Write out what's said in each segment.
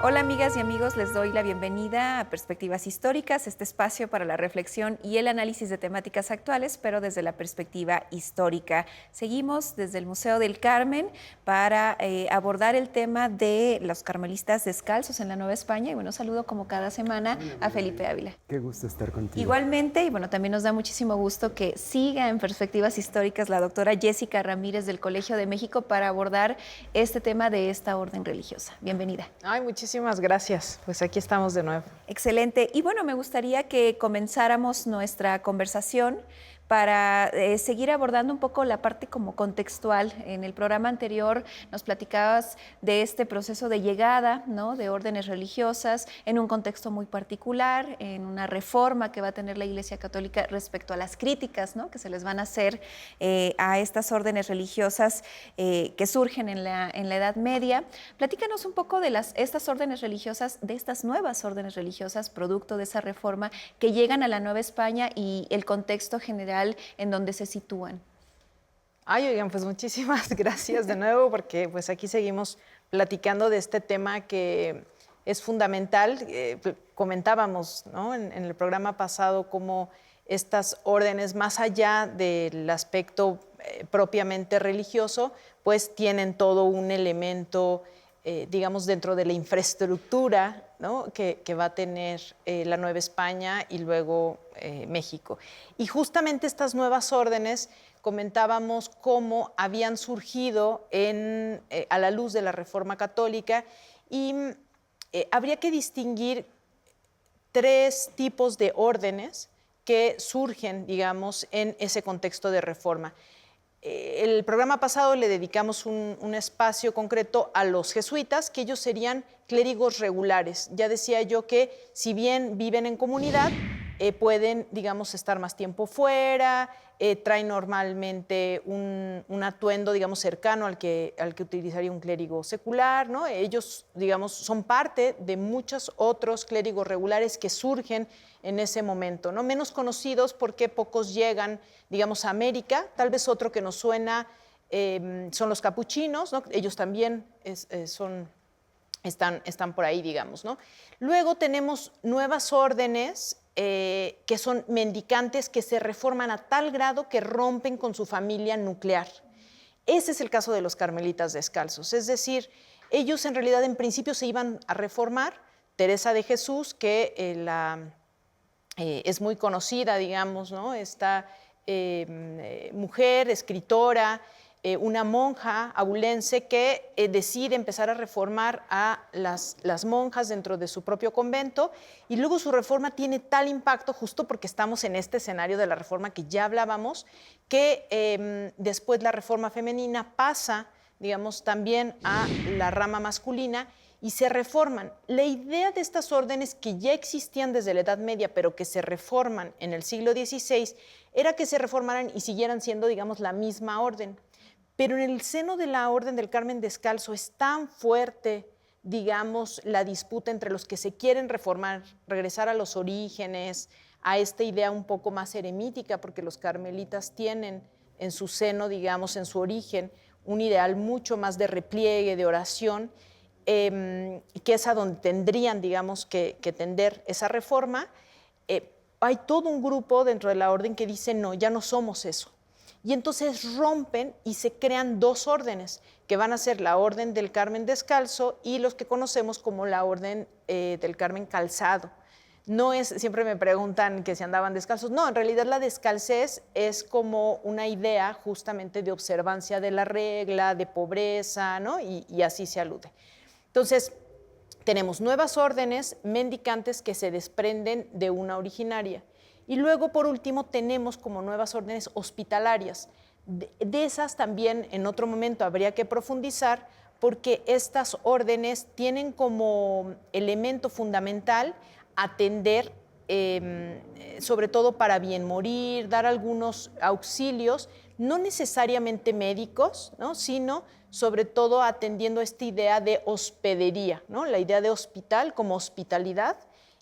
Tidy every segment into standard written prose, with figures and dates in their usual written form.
Hola amigas y amigos, les doy la bienvenida a Perspectivas Históricas, este espacio para la reflexión y el análisis de temáticas actuales, pero desde la perspectiva histórica. Seguimos desde el Museo del Carmen para abordar el tema de los carmelistas descalzos en la Nueva España. Y bueno, saludo como cada semana a Felipe Ávila. Qué gusto estar contigo. Igualmente, y bueno, también nos da muchísimo gusto que siga en Perspectivas Históricas la doctora Jessica Ramírez del Colegio de México para abordar este tema de esta orden religiosa. Bienvenida. Ay, muchísimas gracias. Pues aquí estamos de nuevo. Excelente. Y bueno, me gustaría que comenzáramos nuestra conversación para seguir abordando un poco la parte como contextual. En el programa anterior nos platicabas de este proceso de llegada, ¿no?, de órdenes religiosas en un contexto muy particular, en una reforma que va a tener la Iglesia Católica respecto a las críticas, ¿no?, que se les van a hacer a estas órdenes religiosas que surgen en la Edad Media. Platícanos un poco de estas órdenes religiosas, de estas nuevas órdenes religiosas, producto de esa reforma que llegan a la Nueva España y el contexto general en donde se sitúan. Ay, oigan, pues muchísimas gracias de nuevo, porque pues aquí seguimos platicando de este tema que es fundamental. Comentábamos, ¿no?, en el programa pasado cómo estas órdenes, más allá del aspecto propiamente religioso, pues tienen todo un elemento, digamos, dentro de la infraestructura, ¿no?, que va a tener la Nueva España y luego México. Y justamente estas nuevas órdenes, comentábamos cómo habían surgido a la luz de la Reforma Católica, y habría que distinguir tres tipos de órdenes que surgen, digamos, en ese contexto de reforma. El programa pasado le dedicamos un espacio concreto a los jesuitas, que ellos serían clérigos regulares. Ya decía yo que si bien viven en comunidad, pueden, digamos, estar más tiempo fuera, traen normalmente un atuendo, digamos, cercano al que utilizaría un clérigo secular, ¿no? Ellos, digamos, son parte de muchos otros clérigos regulares que surgen en ese momento, ¿no? Menos conocidos porque pocos llegan, digamos, a América. Tal vez otro que nos suena son los capuchinos, ¿no? Ellos también están por ahí, digamos, ¿no? Luego tenemos nuevas órdenes que son mendicantes, que se reforman a tal grado que rompen con su familia nuclear. Ese es el caso de los carmelitas descalzos. Es decir, ellos en realidad en principio se iban a reformar. Teresa de Jesús, que es muy conocida, digamos, ¿no?, esta mujer, escritora, una monja abulense que decide empezar a reformar a las monjas dentro de su propio convento, y luego su reforma tiene tal impacto, justo porque estamos en este escenario de la reforma que ya hablábamos, que después la reforma femenina pasa, digamos, también a la rama masculina y se reforman. La idea de estas órdenes, que ya existían desde la Edad Media, pero que se reforman en el siglo XVI, era que se reformaran y siguieran siendo, digamos, la misma orden. Pero en el seno de la Orden del Carmen Descalzo es tan fuerte, digamos, la disputa entre los que se quieren reformar, regresar a los orígenes, a esta idea un poco más eremítica, porque los carmelitas tienen en su seno, digamos, en su origen, un ideal mucho más de repliegue, de oración, que es a donde tendrían, digamos, que tender esa reforma. Hay todo un grupo dentro de la orden que dice, no, ya no somos eso. Y entonces rompen y se crean dos órdenes, que van a ser la Orden del Carmen Descalzo y los que conocemos como la Orden del Carmen Calzado, No es, siempre me preguntan que si andaban descalzos. No, en realidad la descalcez es como una idea justamente de observancia de la regla, de pobreza, ¿no? Y así se alude. Entonces, tenemos nuevas órdenes mendicantes que se desprenden de una originaria. Y luego, por último, tenemos como nuevas órdenes hospitalarias. De esas también en otro momento habría que profundizar, porque estas órdenes tienen como elemento fundamental atender, sobre todo para bien morir, dar algunos auxilios, no necesariamente médicos, ¿no? Sino sobre todo atendiendo esta idea de hospedería, ¿no? La idea de hospital como hospitalidad,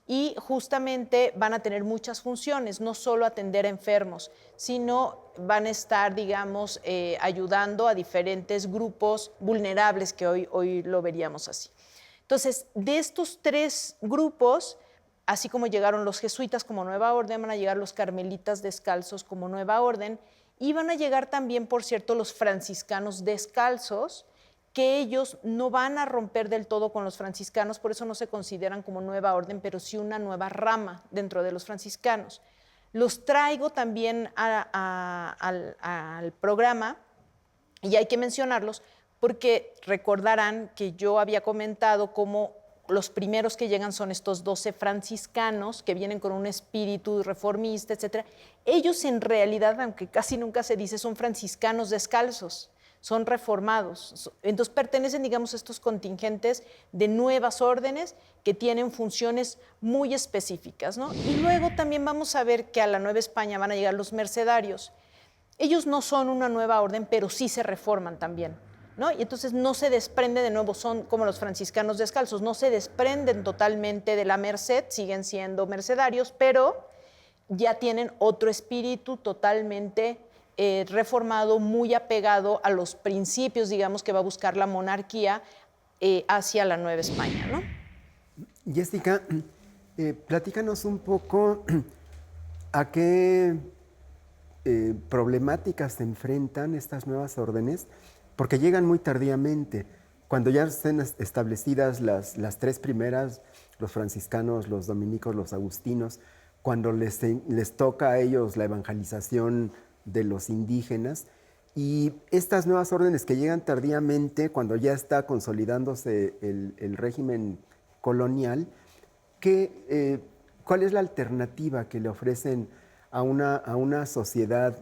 y justamente van a tener muchas funciones, no solo atender a enfermos, sino van a estar, digamos, ayudando a diferentes grupos vulnerables, que hoy lo veríamos así. Entonces, de estos tres grupos, así como llegaron los jesuitas como nueva orden, van a llegar los carmelitas descalzos como nueva orden, y van a llegar también, por cierto, los franciscanos descalzos, que ellos no van a romper del todo con los franciscanos, por eso no se consideran como nueva orden, pero sí una nueva rama dentro de los franciscanos. Los traigo también al programa, y hay que mencionarlos porque recordarán que yo había comentado cómo los primeros que llegan son estos 12 franciscanos que vienen con un espíritu reformista, etc. Ellos en realidad, aunque casi nunca se dice, son franciscanos descalzos, son reformados. Entonces pertenecen, digamos, a estos contingentes de nuevas órdenes que tienen funciones muy específicas, ¿no? Y luego también vamos a ver que a la Nueva España van a llegar los mercedarios. Ellos no son una nueva orden, pero sí se reforman también, ¿no? Y entonces no se desprende de nuevo, son como los franciscanos descalzos, no se desprenden totalmente de la merced, siguen siendo mercedarios, pero ya tienen otro espíritu totalmente reformado, muy apegado a los principios, digamos, que va a buscar la monarquía hacia la Nueva España, ¿no? Jessica, platícanos un poco a qué problemáticas se enfrentan estas nuevas órdenes, porque llegan muy tardíamente. Cuando ya estén establecidas las tres primeras, los franciscanos, los dominicos, los agustinos, cuando les toca a ellos la evangelización de los indígenas, y estas nuevas órdenes que llegan tardíamente, cuando ya está consolidándose el régimen colonial, ¿cuál es la alternativa que le ofrecen a una sociedad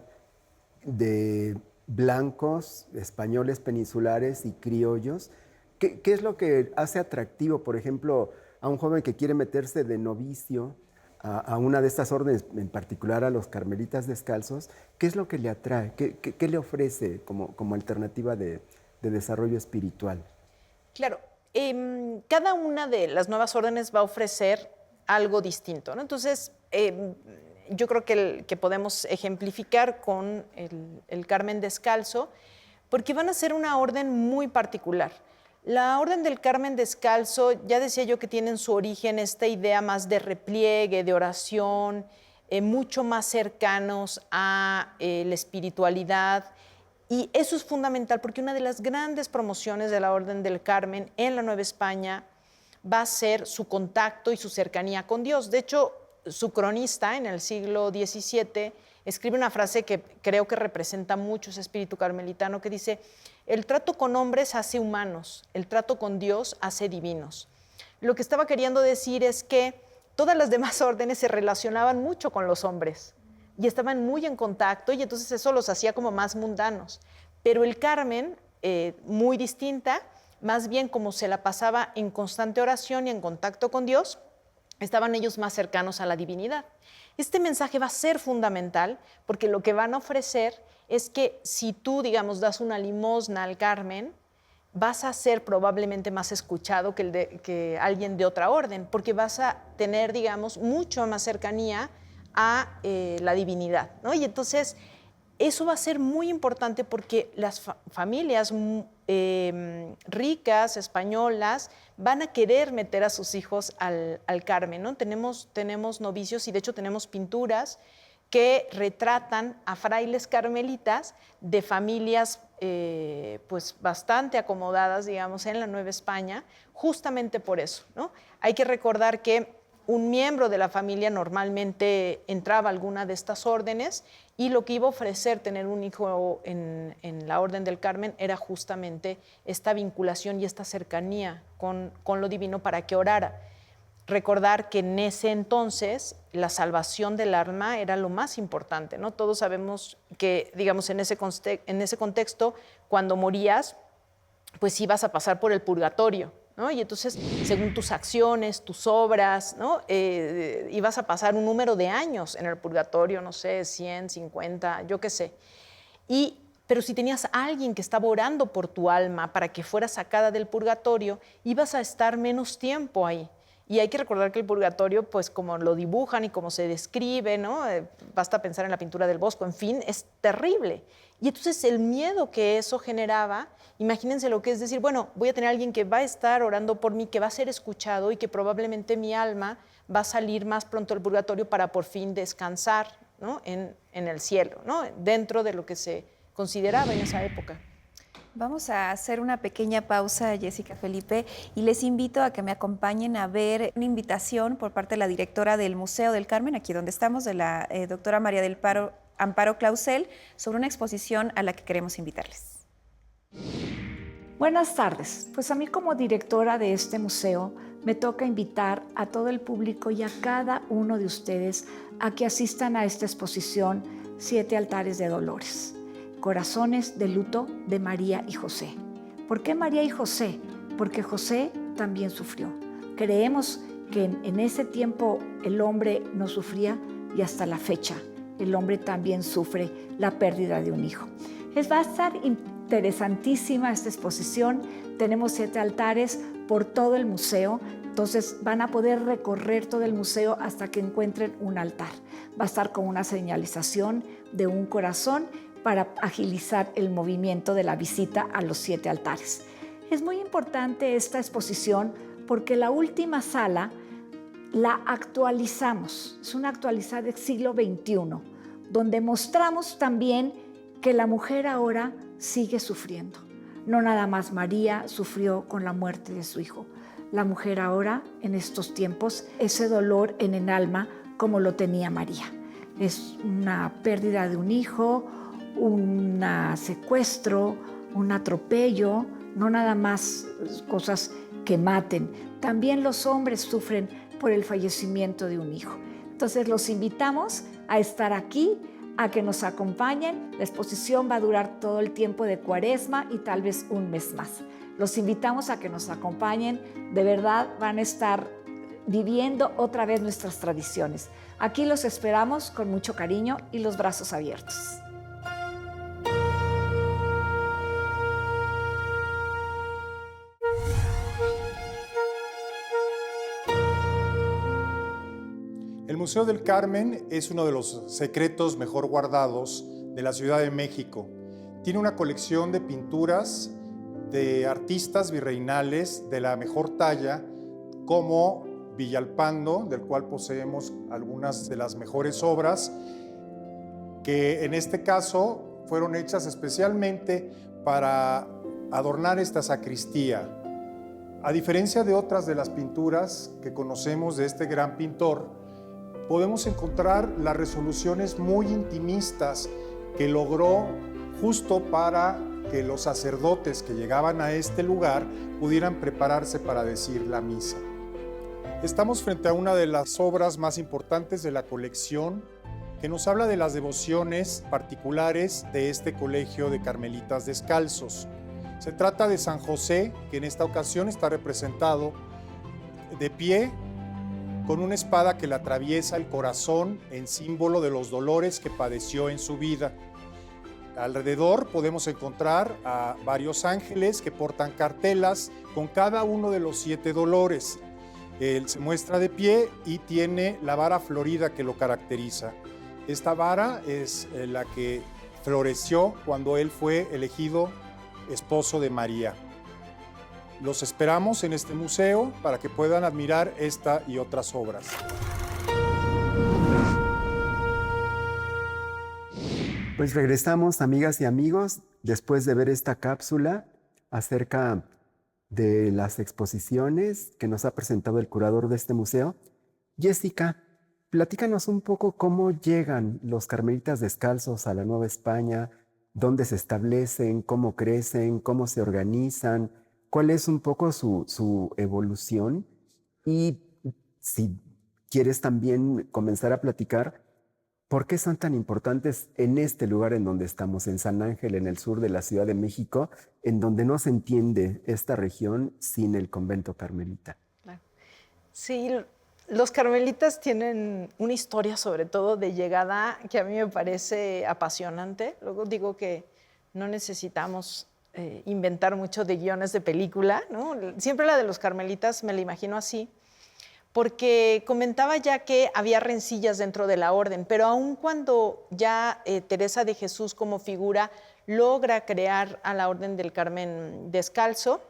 de blancos, españoles peninsulares y criollos? ¿Qué es lo que hace atractivo, por ejemplo, a un joven que quiere meterse de novicio a una de estas órdenes, en particular a los carmelitas descalzos? ¿Qué es lo que le atrae? ¿Qué le ofrece como alternativa de desarrollo espiritual? Claro, cada una de las nuevas órdenes va a ofrecer algo distinto, ¿no? Entonces, yo creo que podemos ejemplificar con el Carmen Descalzo, porque van a ser una orden muy particular. La orden del Carmen Descalzo, ya decía yo que tiene en su origen esta idea más de repliegue, de oración, mucho más cercanos a la espiritualidad. Y eso es fundamental porque una de las grandes promociones de la Orden del Carmen en la Nueva España va a ser su contacto y su cercanía con Dios. De hecho, su cronista en el siglo XVII escribe una frase que creo que representa mucho ese espíritu carmelitano, que dice: el trato con hombres hace humanos, el trato con Dios hace divinos. Lo que estaba queriendo decir es que todas las demás órdenes se relacionaban mucho con los hombres y estaban muy en contacto, y entonces eso los hacía como más mundanos. Pero el Carmen, muy distinta, más bien como se la pasaba en constante oración y en contacto con Dios, estaban ellos más cercanos a la divinidad. Este mensaje va a ser fundamental porque lo que van a ofrecer es que si tú, digamos, das una limosna al Carmen, vas a ser probablemente más escuchado que alguien de otra orden, porque vas a tener, digamos, mucho más cercanía a la divinidad, ¿no? Y entonces eso va a ser muy importante porque las familias ricas, españolas, van a querer meter a sus hijos al Carmen, ¿no? Tenemos novicios, y de hecho tenemos pinturas que retratan a frailes carmelitas de familias pues bastante acomodadas, digamos, en la Nueva España, justamente por eso, ¿no? Hay que recordar que un miembro de la familia normalmente entraba a alguna de estas órdenes y lo que iba a ofrecer tener un hijo en la Orden del Carmen era justamente esta vinculación y esta cercanía con lo divino para que orara. Recordar que en ese entonces la salvación del alma era lo más importante, ¿no? Todos sabemos que, digamos, en ese contexto, cuando morías, pues ibas a pasar por el purgatorio, ¿no? Y entonces, según tus acciones, tus obras, ¿no? Ibas a pasar un número de años en el purgatorio, no sé, 100, 50, yo qué sé. Pero si tenías a alguien que estaba orando por tu alma para que fuera sacada del purgatorio, ibas a estar menos tiempo ahí. Y hay que recordar que el purgatorio, pues como lo dibujan y como se describe, ¿no? Basta pensar en la pintura del Bosco, en fin, es terrible. Y entonces el miedo que eso generaba, imagínense lo que es decir, bueno, voy a tener a alguien que va a estar orando por mí, que va a ser escuchado y que probablemente mi alma va a salir más pronto del purgatorio para por fin descansar, ¿no? en el cielo, ¿no? Dentro de lo que se consideraba en esa época. Vamos a hacer una pequeña pausa, Jessica, Felipe, y les invito a que me acompañen a ver una invitación por parte de la directora del Museo del Carmen, aquí donde estamos, de la doctora María del Amparo Clausel, sobre una exposición a la que queremos invitarles. Buenas tardes. Pues a mí como directora de este museo me toca invitar a todo el público y a cada uno de ustedes a que asistan a esta exposición 7 altares de dolores. Corazones de luto de María y José. ¿Por qué María y José? Porque José también sufrió. Creemos que en ese tiempo el hombre no sufría y hasta la fecha el hombre también sufre la pérdida de un hijo. Va a estar interesantísima esta exposición. Tenemos 7 altares por todo el museo. Entonces van a poder recorrer todo el museo hasta que encuentren un altar. Va a estar con una señalización de un corazón para agilizar el movimiento de la visita a los 7 altares. Es muy importante esta exposición porque la última sala la actualizamos. Es una actualizada del siglo XXI, donde mostramos también que la mujer ahora sigue sufriendo. No nada más María sufrió con la muerte de su hijo. La mujer ahora, en estos tiempos, ese dolor en el alma como lo tenía María. Es una pérdida de un hijo, un secuestro, un atropello, no nada más cosas que maten. También los hombres sufren por el fallecimiento de un hijo. Entonces los invitamos a estar aquí, a que nos acompañen. La exposición va a durar todo el tiempo de Cuaresma y tal vez un mes más. Los invitamos a que nos acompañen. De verdad van a estar viviendo otra vez nuestras tradiciones. Aquí los esperamos con mucho cariño y los brazos abiertos. El Museo del Carmen es uno de los secretos mejor guardados de la Ciudad de México. Tiene una colección de pinturas de artistas virreinales de la mejor talla, como Villalpando, del cual poseemos algunas de las mejores obras, que en este caso fueron hechas especialmente para adornar esta sacristía. A diferencia de otras de las pinturas que conocemos de este gran pintor, podemos encontrar las resoluciones muy intimistas que logró justo para que los sacerdotes que llegaban a este lugar pudieran prepararse para decir la misa. Estamos frente a una de las obras más importantes de la colección, que nos habla de las devociones particulares de este colegio de carmelitas descalzos. Se trata de San José, que en esta ocasión está representado de pie, con una espada que le atraviesa el corazón en símbolo de los dolores que padeció en su vida. Alrededor podemos encontrar a varios ángeles que portan cartelas con cada uno de los 7 dolores. Él se muestra de pie y tiene la vara florida que lo caracteriza. Esta vara es la que floreció cuando él fue elegido esposo de María. Los esperamos en este museo para que puedan admirar esta y otras obras. Pues regresamos, amigas y amigos, después de ver esta cápsula acerca de las exposiciones que nos ha presentado el curador de este museo. Jessica, platícanos un poco cómo llegan los carmelitas descalzos a la Nueva España, dónde se establecen, cómo crecen, cómo se organizan, cuál es un poco su evolución y si quieres también comenzar a platicar, ¿por qué son tan importantes en este lugar en donde estamos, en San Ángel, en el sur de la Ciudad de México, en donde no se entiende esta región sin el convento carmelita? Claro. Sí, los carmelitas tienen una historia sobre todo de llegada que a mí me parece apasionante. Luego digo que no necesitamos inventar mucho de guiones de película, ¿no? Siempre la de los carmelitas me la imagino así, porque comentaba ya que había rencillas dentro de la orden, pero aun cuando ya Teresa de Jesús como figura logra crear a la Orden del Carmen Descalzo,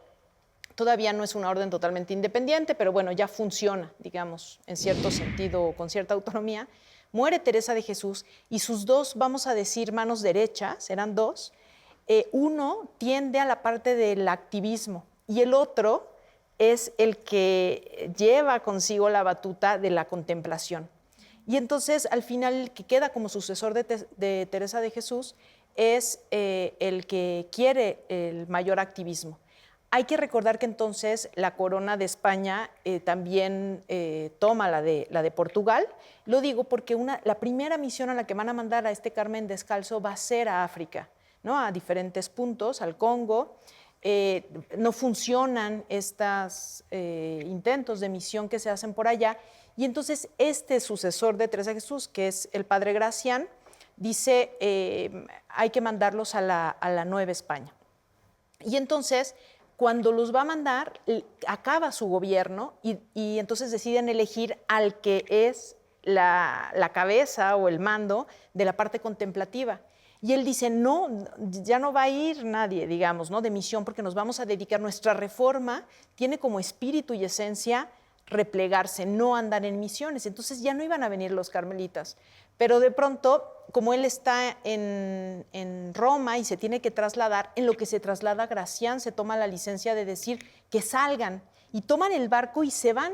todavía no es una orden totalmente independiente, pero bueno, ya funciona, digamos, en cierto sentido, con cierta autonomía. Muere Teresa de Jesús y sus dos, vamos a decir, manos derechas, eran dos. Uno tiende a la parte del activismo y el otro es el que lleva consigo la batuta de la contemplación. Y entonces, al final, el que queda como sucesor de Teresa de Jesús es el que quiere el mayor activismo. Hay que recordar que entonces la corona de España también toma la de Portugal. Lo digo porque la primera misión a la que van a mandar a este Carmen Descalzo va a ser a África, ¿no? A diferentes puntos, al Congo. No funcionan estos intentos de misión que se hacen por allá. Y entonces este sucesor de Teresa de Jesús, que es el padre Gracián, dice hay que mandarlos a la Nueva España. Y entonces, cuando los va a mandar, acaba su gobierno y entonces deciden elegir al que es la cabeza o el mando de la parte contemplativa. Y él dice, no, ya no va a ir nadie, digamos, ¿no? De misión, porque nos vamos a dedicar, nuestra reforma tiene como espíritu y esencia replegarse, no andar en misiones. Entonces ya no iban a venir los carmelitas. Pero de pronto, como él está en Roma y se tiene que trasladar, en lo que se traslada Gracián se toma la licencia de decir que salgan y toman el barco y se van.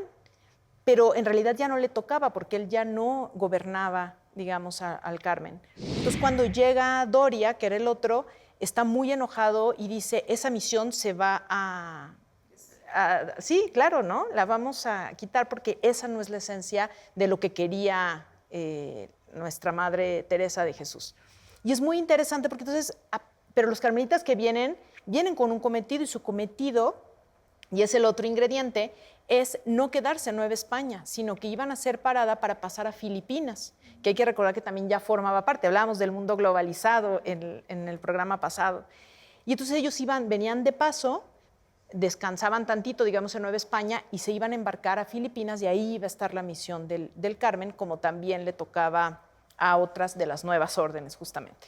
Pero en realidad ya no le tocaba porque él ya no gobernaba, digamos, al Carmen. Entonces, cuando llega Doria, que era el otro, está muy enojado y dice, esa misión se va sí, claro, ¿no? La vamos a quitar porque esa no es la esencia de lo que quería nuestra Madre Teresa de Jesús. Y es muy interesante porque entonces, pero los carmelitas que vienen con un cometido y su cometido, y es el otro ingrediente, es no quedarse en Nueva España, sino que iban a hacer parada para pasar a Filipinas, que hay que recordar que también ya formaba parte, hablábamos del mundo globalizado en el programa pasado. Y entonces ellos venían de paso, descansaban tantito, digamos, en Nueva España y se iban a embarcar a Filipinas y ahí iba a estar la misión del Carmen, como también le tocaba a otras de las nuevas órdenes, justamente.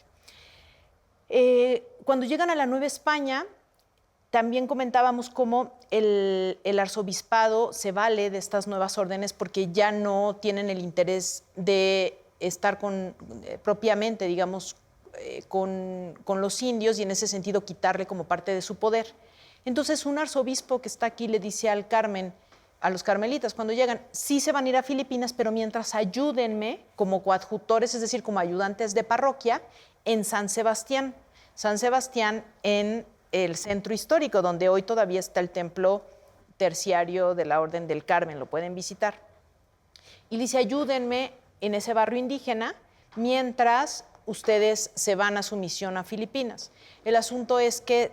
Cuando llegan a la Nueva España, también comentábamos cómo el arzobispado se vale de estas nuevas órdenes porque ya no tienen el interés de estar propiamente, digamos, con los indios y en ese sentido quitarle como parte de su poder. Entonces un arzobispo que está aquí le dice al Carmen, a los carmelitas cuando llegan, sí se van a ir a Filipinas, pero mientras ayúdenme como coadjutores, es decir, como ayudantes de parroquia, en San Sebastián. San Sebastián en el centro histórico, donde hoy todavía está el templo terciario de la Orden del Carmen, lo pueden visitar. Y dice, ayúdenme en ese barrio indígena mientras ustedes se van a su misión a Filipinas. El asunto es que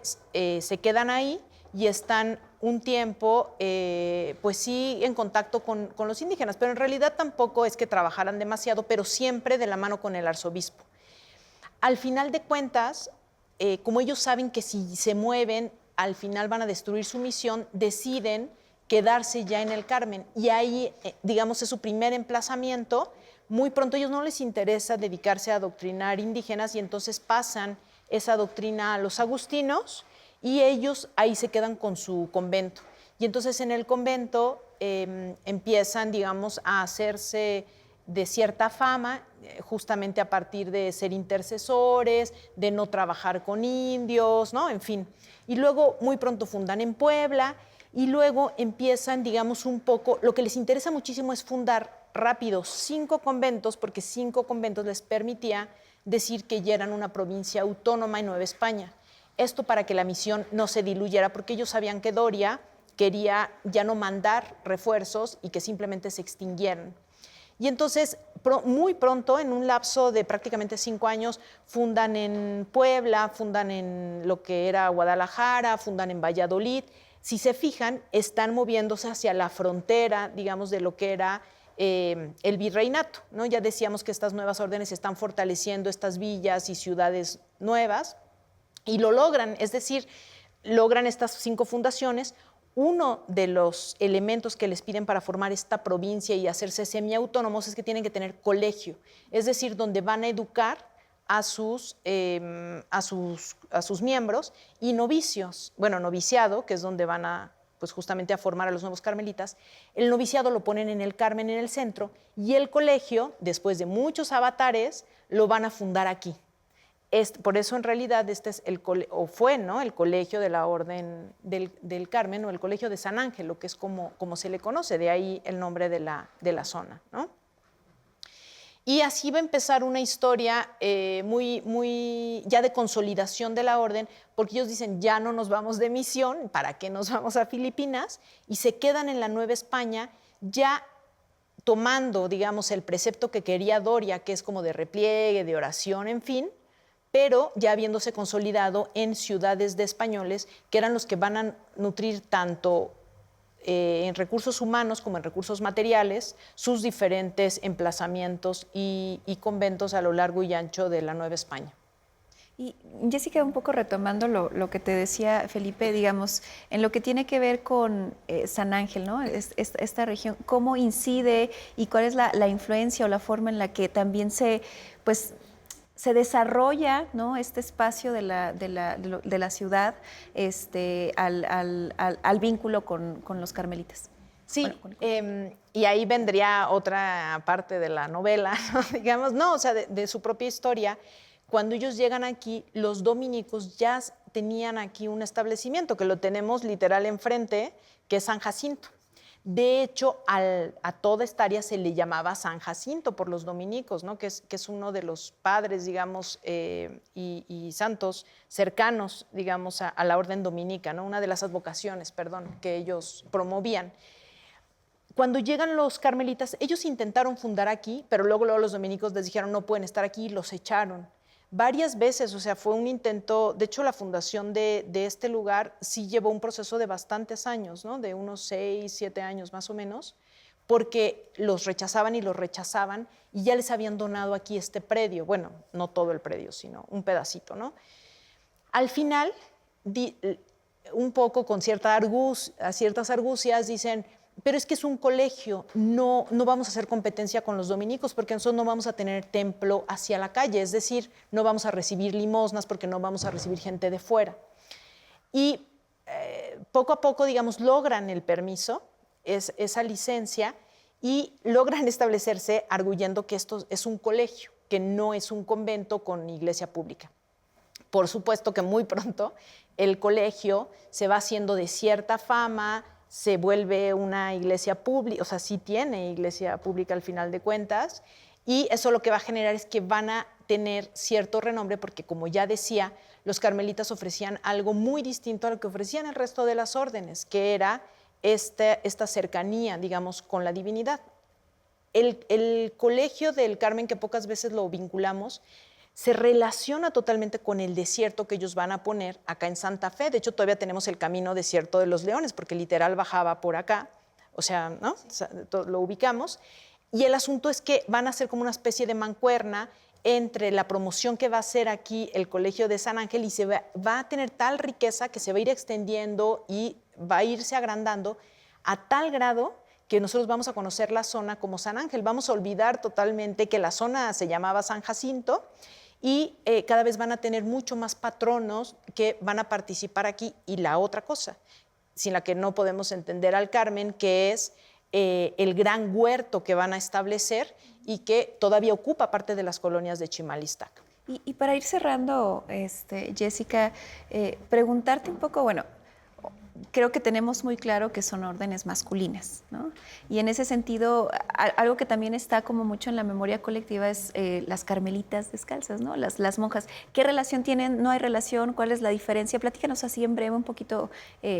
se quedan ahí y están un tiempo, pues sí, en contacto con los indígenas, pero en realidad tampoco es que trabajaran demasiado, pero siempre de la mano con el arzobispo. Al final de cuentas, como ellos saben que si se mueven, al final van a destruir su misión, deciden quedarse ya en el Carmen. Y ahí, digamos, es su primer emplazamiento. Muy pronto a ellos no les interesa dedicarse a adoctrinar indígenas y entonces pasan esa doctrina a los agustinos y ellos ahí se quedan con su convento. Y entonces en el convento empiezan, digamos, a hacerse de cierta fama, justamente a partir de ser intercesores, de no trabajar con indios, ¿no? En fin. Y luego muy pronto fundan en Puebla y luego empiezan, digamos, un poco, lo que les interesa muchísimo es fundar rápido 5 conventos, porque 5 conventos les permitía decir que ya eran una provincia autónoma en Nueva España. Esto para que la misión no se diluyera, porque ellos sabían que Doria quería ya no mandar refuerzos y que simplemente se extinguieran. Y entonces, muy pronto, en un lapso de prácticamente 5 años, fundan en Puebla, fundan en lo que era Guadalajara, fundan en Valladolid. Si se fijan, están moviéndose hacia la frontera, digamos, de lo que era el virreinato, ¿no? Ya decíamos que estas nuevas órdenes están fortaleciendo estas villas y ciudades nuevas, y lo logran, es decir, logran estas 5 fundaciones. Uno de los elementos que les piden para formar esta provincia y hacerse semiautónomos es que tienen que tener colegio, es decir, donde van a educar a sus miembros, y novicios, bueno, noviciado, que es donde van a, pues justamente a formar a los nuevos carmelitas. El noviciado lo ponen en el Carmen, en el centro, y el colegio, después de muchos avatares, lo van a fundar aquí. Por eso, en realidad, este es fue, ¿no?, el colegio de la Orden del Carmen, o el colegio de San Ángel, lo que es como se le conoce, de ahí el nombre de la zona, ¿no? Y así va a empezar una historia muy ya de consolidación de la orden, porque ellos dicen, ya no nos vamos de misión, ¿para qué nos vamos a Filipinas? Y se quedan en la Nueva España, ya tomando, digamos, el precepto que quería Doria, que es como de repliegue, de oración, en fin, pero ya habiéndose consolidado en ciudades de españoles, que eran los que van a nutrir tanto en recursos humanos como en recursos materiales sus diferentes emplazamientos y conventos a lo largo y ancho de la Nueva España. Y Jessica, un poco retomando lo que te decía Felipe, digamos, en lo que tiene que ver con San Ángel, ¿no? Esta región, ¿cómo incide y cuál es la influencia o la forma en la que también se desarrolla, ¿no?, este espacio de la ciudad al vínculo con los carmelitas? Sí, y ahí vendría otra parte de la novela, ¿no? Digamos, no, o sea, de su propia historia. Cuando ellos llegan aquí, los dominicos ya tenían aquí un establecimiento, que lo tenemos literal enfrente, que es San Jacinto. De hecho, a toda esta área se le llamaba San Jacinto por los dominicos, ¿no?, que es uno de los padres, digamos, y santos cercanos, digamos, a la orden dominica, ¿no?, una de las advocaciones, perdón, que ellos promovían. Cuando llegan los carmelitas, ellos intentaron fundar aquí, pero luego los dominicos les dijeron no pueden estar aquí y los echaron. Varias veces, o sea, fue un intento. De hecho, la fundación de este lugar sí llevó un proceso de bastantes años, ¿no?, de unos 6, 7 años más o menos, porque los rechazaban y los rechazaban, y ya les habían donado aquí este predio. Bueno, no todo el predio, sino un pedacito, ¿no? Al final, un poco con ciertas argucias, dicen, pero es que es un colegio, no vamos a hacer competencia con los dominicos, porque nosotros no vamos a tener templo hacia la calle, es decir, no vamos a recibir limosnas porque no vamos a recibir gente de fuera. Y poco a poco, digamos, logran el permiso, esa licencia, y logran establecerse arguyendo que esto es un colegio, que no es un convento con iglesia pública. Por supuesto que muy pronto el colegio se va haciendo de cierta fama, se vuelve una iglesia pública, o sea, sí tiene iglesia pública al final de cuentas, y eso lo que va a generar es que van a tener cierto renombre, porque, como ya decía, los carmelitas ofrecían algo muy distinto a lo que ofrecían el resto de las órdenes, que era esta cercanía, digamos, con la divinidad. El colegio del Carmen, que pocas veces lo vinculamos, se relaciona totalmente con el desierto que ellos van a poner acá en Santa Fe. De hecho, todavía tenemos el camino Desierto de los Leones, porque literal bajaba por acá, o sea, ¿no?, lo ubicamos. Y el asunto es que van a ser como una especie de mancuerna entre la promoción que va a hacer aquí el Colegio de San Ángel, y va a tener tal riqueza que se va a ir extendiendo y va a irse agrandando a tal grado que nosotros vamos a conocer la zona como San Ángel. Vamos a olvidar totalmente que la zona se llamaba San Jacinto, y cada vez van a tener mucho más patronos que van a participar aquí. Y la otra cosa, sin la que no podemos entender al Carmen, que es el gran huerto que van a establecer y que todavía ocupa parte de las colonias de Chimalistac. Y para ir cerrando, Jessica, preguntarte un poco, bueno, creo que tenemos muy claro que son órdenes masculinas, ¿no? Y en ese sentido, algo que también está como mucho en la memoria colectiva es las carmelitas descalzas, ¿no? Las monjas. ¿Qué relación tienen? ¿No hay relación? ¿Cuál es la diferencia? Platícanos así en breve un poquito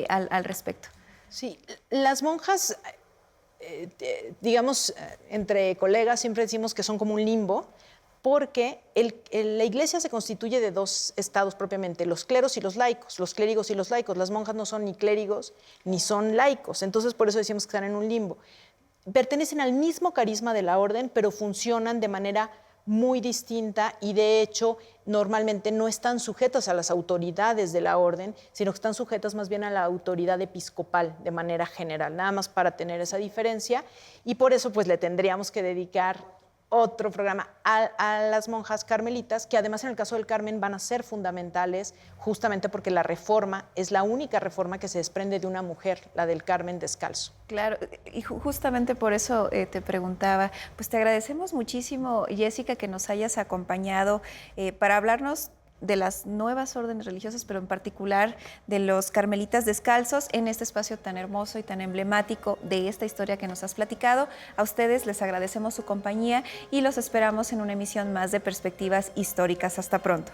al respecto. Sí, las monjas, digamos, entre colegas siempre decimos que son como un limbo, porque la iglesia se constituye de dos estados propiamente, los cleros y los laicos, los clérigos y los laicos. Las monjas no son ni clérigos ni son laicos, entonces por eso decimos que están en un limbo. Pertenecen al mismo carisma de la orden, pero funcionan de manera muy distinta y de hecho normalmente no están sujetas a las autoridades de la orden, sino que están sujetas más bien a la autoridad episcopal de manera general, nada más para tener esa diferencia, y por eso pues le tendríamos que dedicar otro programa a las monjas carmelitas, que además en el caso del Carmen van a ser fundamentales justamente porque la reforma es la única reforma que se desprende de una mujer, la del Carmen descalzo. Claro, y justamente por eso te preguntaba, pues te agradecemos muchísimo, Jessica, que nos hayas acompañado para hablarnos de las nuevas órdenes religiosas, pero en particular de los carmelitas descalzos en este espacio tan hermoso y tan emblemático de esta historia que nos has platicado. A ustedes les agradecemos su compañía y los esperamos en una emisión más de Perspectivas Históricas. Hasta pronto.